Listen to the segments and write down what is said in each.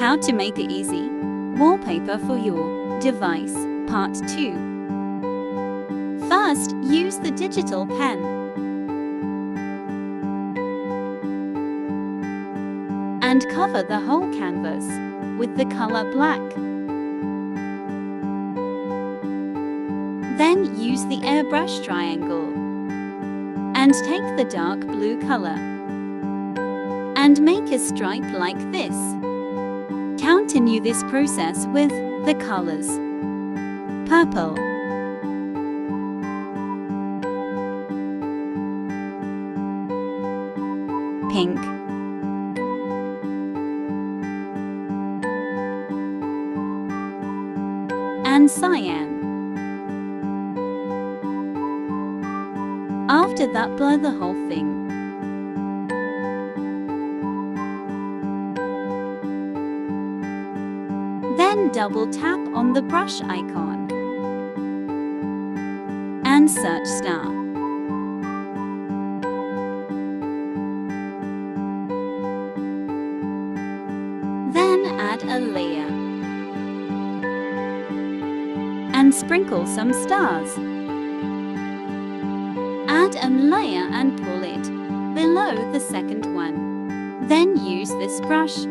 How to make it easy. Wallpaper for your device, Part 2. First, use the digital pen and cover the whole canvas with the color black. Then use the airbrush triangle and take the dark blue color and make a stripe like this. Continue this process with the colors purple, pink, and cyan. After that, blur the whole thing. Then double tap on the brush icon and search star. Then add a layer and sprinkle some stars. Add a layer and pull it below the second one. Then use this brush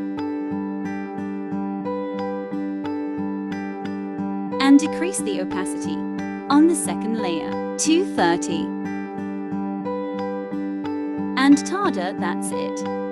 and decrease the opacity on the second layer to 30. And tada, that's it.